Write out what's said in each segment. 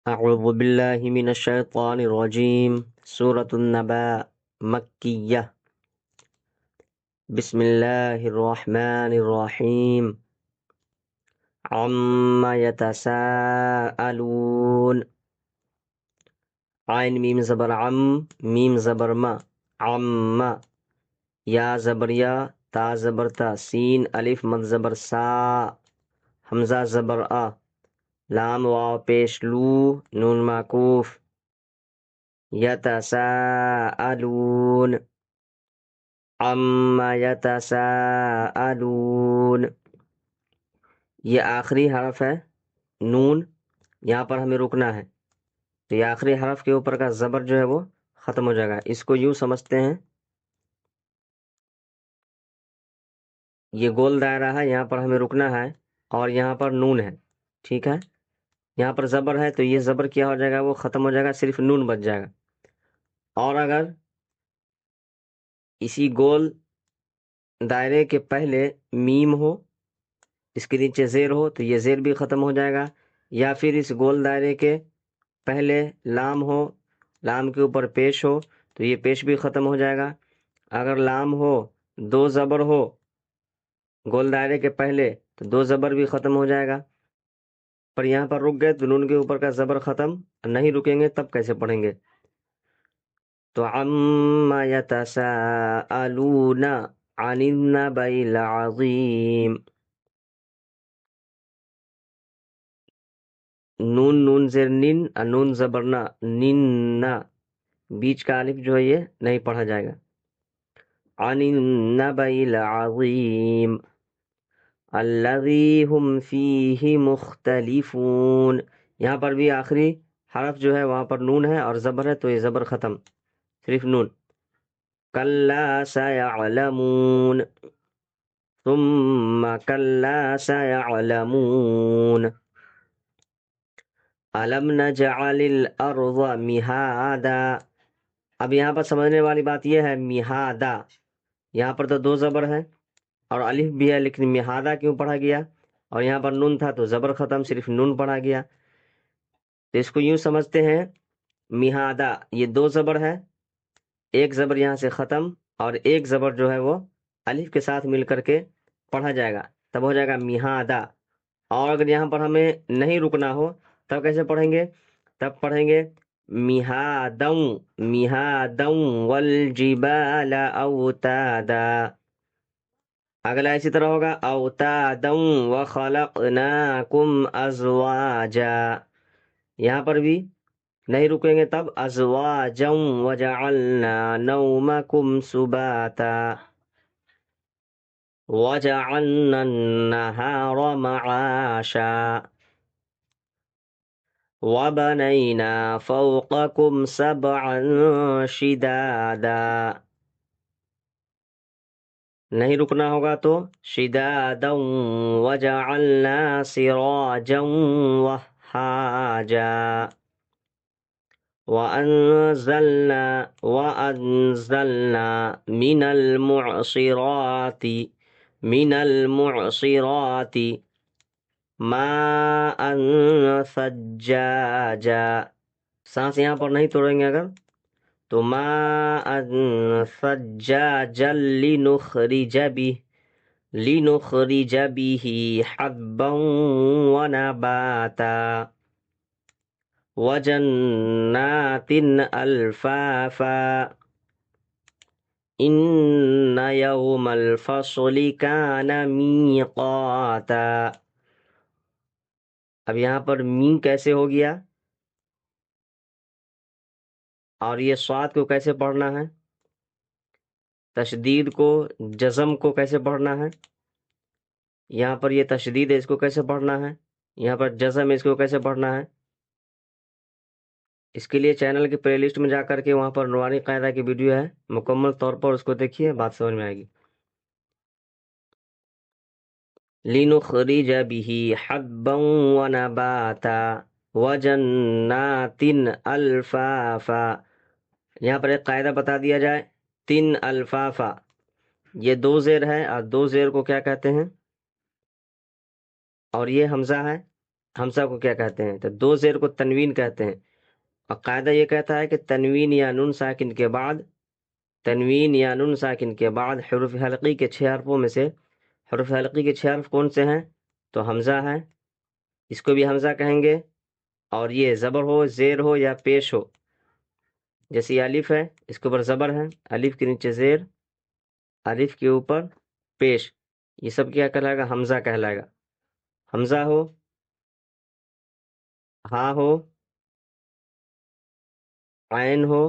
اعوذ باللہ من الشیطان الرجیم سورة النبا مکیہ بسم اللہ الرحمن الرحیم عما یتساءلون عین میم زبر عم میم زبر ما عما یا زبر یا تا زبر تا سین الف مد زبر سا حمزہ زبر آ لام واو پیش لو نون معکوف یتساءلون عما یتساءلون یہ آخری حرف ہے نون، یہاں پر ہمیں رکنا ہے تو یہ آخری حرف کے اوپر کا زبر جو ہے وہ ختم ہو جائے گا۔ اس کو یوں سمجھتے ہیں، یہ گول دائرہ ہے، یہاں پر ہمیں رکنا ہے اور یہاں پر نون ہے، ٹھیک ہے، یہاں پر زبر ہے تو یہ زبر کیا ہو جائے گا، وہ ختم ہو جائے گا، صرف نون بچ جائے گا۔ اور اگر اسی گول دائرے کے پہلے میم ہو، اس کے نیچے زیر ہو تو یہ زیر بھی ختم ہو جائے گا، یا پھر اس گول دائرے کے پہلے لام ہو، لام کے اوپر پیش ہو تو یہ پیش بھی ختم ہو جائے گا۔ اگر لام ہو، دو زبر ہو گول دائرے کے پہلے تو دو زبر بھی ختم ہو جائے گا۔ پر یہاں پر رک گئے تو نون کے اوپر کا زبر ختم نہیں، رکیں گے تب کیسے پڑھیں گے؟ تو عما یتساءلون عن النبأ العظیم، نون نون زیر نن نون زبرنا نن نا، بیچ کا الف جو ہے یہ نہیں پڑھا جائے گا۔ عن النبأ العظیم الذی هم فیہ مختلفون، یہاں پر بھی آخری حرف جو ہے وہاں پر نون ہے اور زبر ہے تو یہ زبر ختم، صرف نون۔ کلا سیعلمون ثم کلا سیعلمون الم نجعل الارض مہادا، اب یہاں پر سمجھنے والی بات یہ ہے مہادا، یہاں پر تو دو زبر ہے اور الف بھی ہے، لیکن مہادا کیوں پڑھا گیا؟ اور یہاں پر نون تھا تو زبر ختم، صرف نون پڑھا گیا۔ تو اس کو یوں سمجھتے ہیں مہادا، یہ دو زبر ہے، ایک زبر یہاں سے ختم اور ایک زبر جو ہے وہ الف کے ساتھ مل کر کے پڑھا جائے گا، تب ہو جائے گا مہادا۔ اور اگر یہاں پر ہمیں نہیں رکنا ہو تب کیسے پڑھیں گے؟ تب پڑھیں گے مہادوں مہادوں والجبال اوتادا، اگلا اسی طرح ہوگا اوتادا وخلقناکم ازواجا، یہاں پر بھی نہیں رکیں گے تب ازواجا وجعلنا نومکم سباتا وجعلنا النہار معاشا وبنینا فوقکم سبعا شدادا، نہیں رکنا ہوگا تو شدادا وجعلنا سراجا وہاجا وأنزلنا من المعصرات ماء ثجاجا، سانس یہاں پر نہیں توڑیں گے اگر تو ماء ثجاجا لنخرج به حبا ونباتا وجنات الفافا ان یوم الفصل کان میقاتا، اب یہاں پر می کیسے ہو گیا اور یہ صاد کو کیسے پڑھنا ہے، تشدید کو جزم کو کیسے پڑھنا ہے، یہاں پر یہ تشدید ہے اس کو کیسے پڑھنا ہے، یہاں پر جزم ہے اس کو کیسے پڑھنا ہے؟ اس کے لیے چینل کی پلے لسٹ میں جا کر کے وہاں پر نورانی قاعدہ کی ویڈیو ہے، مکمل طور پر اس کو دیکھیے، بات سمجھ میں آئے گی۔ لِنُخْرِجَ بِهِ حَبًّا وَنَبَاتًا وَجَنَّاتٍ الْفَافًا، یہاں پر ایک قاعدہ بتا دیا جائے، تن الفافا، یہ دو زیر ہے اور دو زیر کو کیا کہتے ہیں؟ اور یہ حمزہ ہے، حمزہ کو کیا کہتے ہیں؟ تو دو زیر کو تنوین کہتے ہیں، اور قاعدہ یہ کہتا ہے کہ تنوین یا نون ساکن کے بعد، تنوین یا نون ساکن کے بعد حروف حلقی کے 6 حرفوں میں سے، حروف حلقی کے 6 حرف کون سے ہیں؟ تو حمزہ ہے، اس کو بھی حمزہ کہیں گے، اور یہ زبر ہو، زیر ہو یا پیش ہو، جیسے یہ الف ہے، اس کے اوپر زبر ہے، الف کے نیچے زیر، الف کے اوپر پیش، یہ سب کیا کہلائے گا؟ حمزہ کہلائے گا۔ حمزہ ہو، ہاں ہو، عین ہو،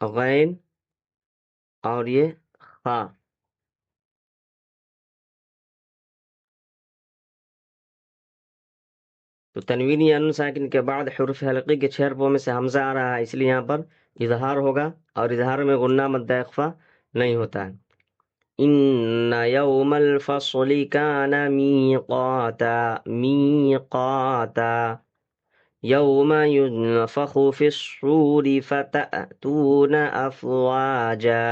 غین، اور یہ خا۔ تو تنوین یا نون ساکن کے بعد حروف حلقی کے 6 حرفوں میں سے حمزہ آ رہا ہے، اس لیے یہاں پر اظہار ہوگا، اور اظہار میں غنہ مد اخفا نہیں ہوتا ہے۔ ان یوم الفصل کان میقاتا، میقاتا، یوم ينفخ في الصور فتأتون افواجا۔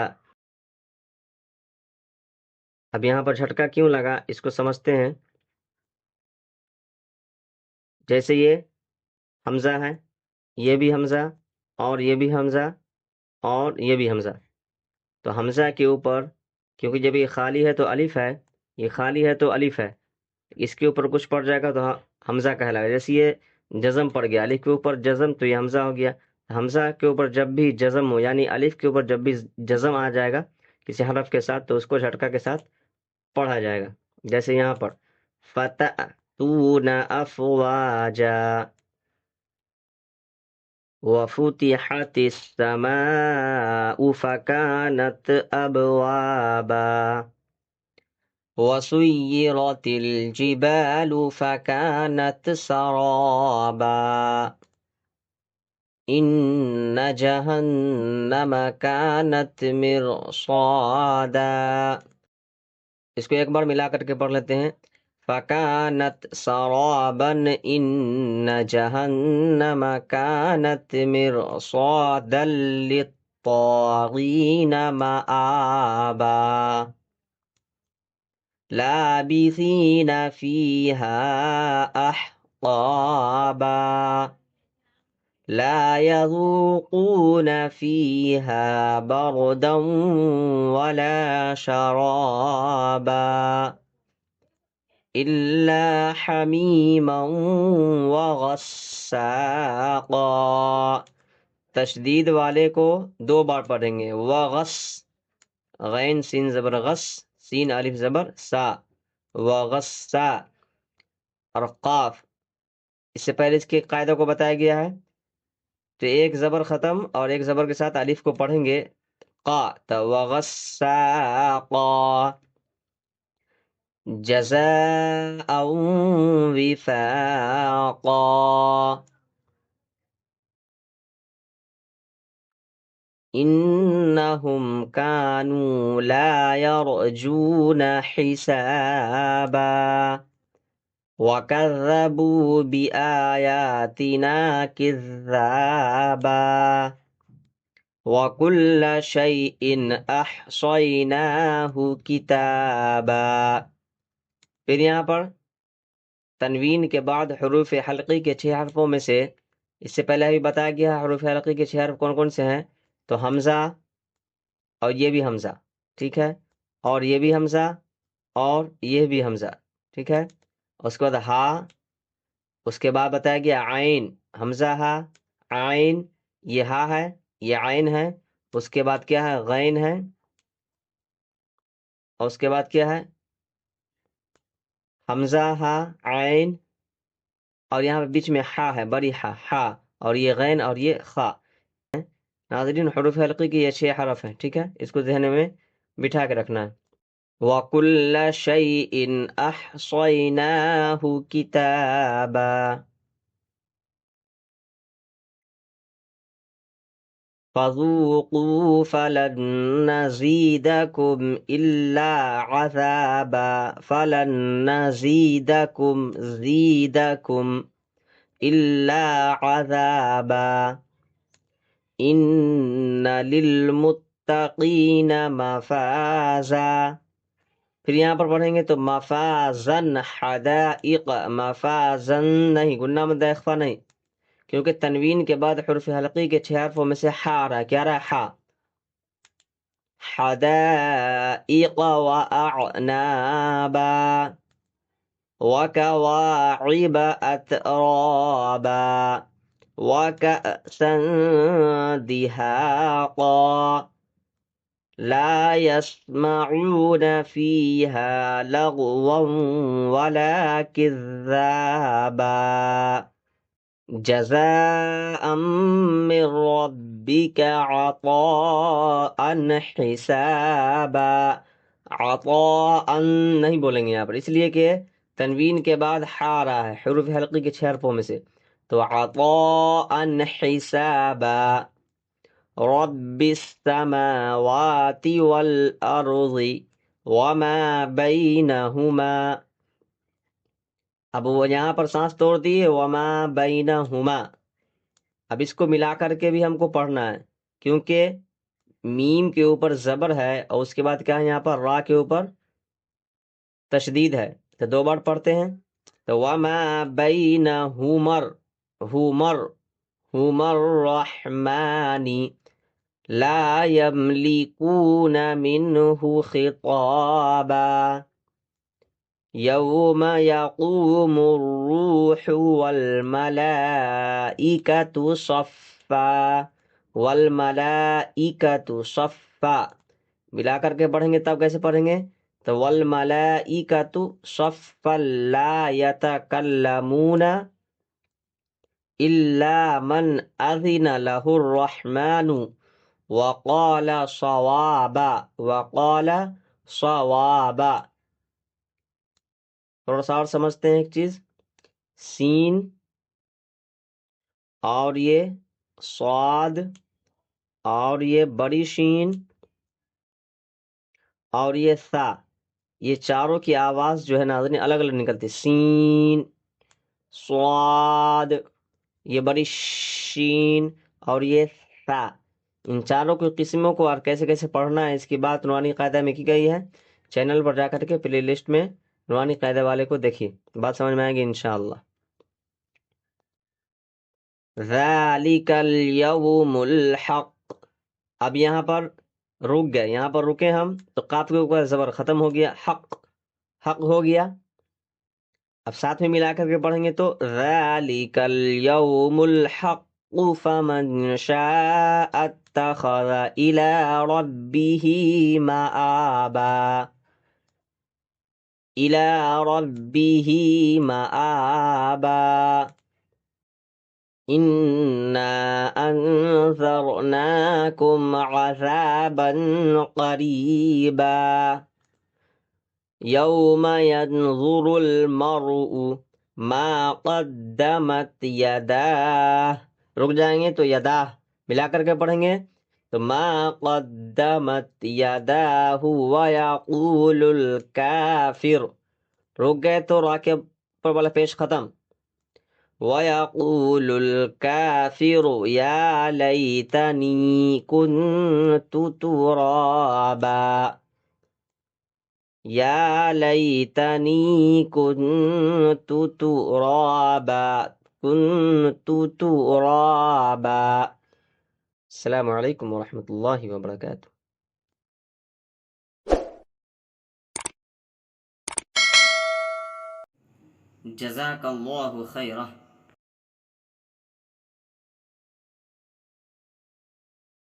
اب یہاں پر جھٹکا کیوں لگا، اس کو سمجھتے ہیں۔ جیسے یہ حمزہ ہے، یہ بھی حمزہ، اور یہ بھی حمزہ، اور یہ بھی حمزہ، تو حمزہ کے اوپر، کیونکہ جب یہ خالی ہے تو الف ہے، یہ خالی ہے تو الف ہے، اس کے اوپر کچھ پڑ جائے گا تو حمزہ کہلائے گا۔ جیسے یہ جزم پڑ گیا، الف کے اوپر جزم، تو یہ حمزہ ہو گیا۔ حمزہ کے اوپر جب بھی جزم ہو، یعنی الف کے اوپر جب بھی جزم آ جائے گا کسی حرف کے ساتھ، تو اس کو جھٹکا کے ساتھ پڑھا جائے گا۔ جیسے یہاں پر فَتَأْتُونَ أَفْوَاجًا، وَفُتِحَتِ السَّمَاءُ فَكَانَتْ أَبْوَابًا، وَسُيِّرَتِ الْجِبَالُ فَكَانَتْ سَرَابًا، إِنَّ جَهَنَّمَ كَانَتْ مِرْصَادًا۔ اس کو ایک بار ملا کر کے پڑھ لیتے ہیں۔ فَكَانَتْ سَرَابًا إِنَّ جَهَنَّمَ كَانَتْ مِرْصَادًا لِلطَّاغِينَ مَآبًا، لَابِثِينَ فِيهَا أَحْقَابًا، لا يذوقون فيها بردا ولا شرابا إلا حميما وغساقا۔ تشدید والے کو 2 بار پڑھیں گے، وغس، غین سین زبر غس، سین الف زبر سا، وغسا، اور قاف، اس سے پہلے اس کے قاعدہ کو بتایا گیا ہے، تو ایک زبر ختم اور ایک زبر کے ساتھ الف کو پڑھیں گے، قا، تو وغساقا، جزاء وفاقا، انہم کانوا لا یرجون حسابا، وَكَذَّبُوا بِآيَاتِنَا كِذَّابًا، وَكُلَّ شَيْءٍ أَحْصَيْنَاهُ كِتَابًا۔ پھر یہاں پر تنوین کے بعد حروف حلقی کے 6 حرفوں میں سے، اس سے پہلے بھی بتایا گیا حروف حلقی کے 6 حرف کون کون سے ہیں، تو حمزہ، اور یہ بھی حمزہ، ٹھیک ہے، اور یہ بھی حمزہ، اور یہ بھی حمزہ، ٹھیک ہے، اس کے بعد ہا، اس کے بعد بتایا گیا عین، حمزہ ہا، عین، یہ ہا ہے، یہ عین ہے، اس کے بعد کیا ہے؟ غین ہے، اور اس کے بعد کیا ہے؟ حمزہ ہا، عین، اور یہاں پہ بیچ میں ہا ہے، بڑی ہا، ہا، اور یہ غین اور یہ خا۔ ناظرین، حروف حلقی کی یہ 6 حرف ہیں، ٹھیک ہے، اس کو ذہن میں بٹھا کے رکھنا ہے۔ وَكُلَّ شَيْءٍ أَحْصَيْنَاهُ كِتَابًا، فَذُوقُوا فَلَن نَّزِيدَكُمْ إِلَّا عَذَابًا، فَلَن نَّزِيدَكُمْ زِيدَكُمْ إِلَّا عَذَابًا، إِنَّ لِلْمُتَّقِينَ مَفَازًا، پھر یہاں پر پڑھیں گے تو مفازن حدائق، مفازن نہیں، گنہ مد اخفا نہیں، کیونکہ تنوین کے بعد حرف حلقی کے 6 حرفوں میں سے حا آ رہا ہے، کیا رہا ہے؟ حا. حدائق وأعنابا وكواعب أترابا وكأسا دهاقا لا يسمعون فيها لغوا ولا كذابا جزاء من ربك عطاء حسابا. عطاء نہیں بولیں گے یہاں پر، اس لیے کہ تنوین کے بعد حا رہا ہے حروف حلقی کے 6 حرفوں میں سے، تو عطاء حسابا. رب السماوات والأرض وما بينهما. اب وہ یہاں پر سانس توڑ دیے، وما بینہما. اب اس کو ملا کر کے بھی ہم کو پڑھنا ہے، کیونکہ میم کے اوپر زبر ہے اور اس کے بعد کیا ہے یہاں پر را کے اوپر تشدید ہے، تو 2 بار پڑھتے ہیں. تو وما بینہمر، ہومر، ہومر الرحمن لا یملکون منہ خطابا یوم یقوم الروح والملائکۃ صفا، والملائکۃ صفا. ملا کر کے پڑھیں گے تب کیسے پڑھیں گے؟ تو والملائکۃ صفا لا یتکلمون الا من اذن له الرحمن وقال صوابا، وقال صوابا. تھوڑا سا اور سمجھتے ہیں ایک چیز، سین اور یہ صاد اور یہ بڑی شین اور یہ ثا، یہ چاروں کی آواز جو ہے ناظرین الگ الگ نکلتی ہے. سین، صاد، یہ بڑی شین اور یہ ثا. ان چاروں کی قسموں کو اور کیسے کیسے پڑھنا ہے اس کی بات نورانی قاعدہ میں کی گئی ہے. چینل پر جا کر کے پلے لسٹ میں نورانی قاعدہ والے کو دیکھیے، بات سمجھ میں آئے گی انشاءاللہ. ذالک الیوم الحق. اب یہاں پر رک گئے، یہاں پر رکے ہم تو قاف کے اوپر زبر ختم ہو گیا، حق، حق ہو گیا. اب ساتھ میں ملا کر کے پڑھیں گے تو ذالک الیوم الحق فمن شاء اتخذ الى ربه مآبا، الى ربه مآبا. إنا أنذرناكم عذابا قريبا يوم ينظر المرء ما قدمت يداه. رک جائیں گے تو یداہ ملا کر کے پڑھیں گے تو ما قدمت يداه ويقول الكافر. رک گئے تو را کے پر والا پیش ختم. وَيَقُولُ الْكَافِرُ يَا لَيْتَنِي كُنْتُ تُرَابًا، يَا لَيْتَنِي كُنْتُ تُرَابًا، كُنْتُ تُرَابًا. السلام علیکم ورحمۃ اللہ وبرکاتہ. جزاک اللہ خیرہ.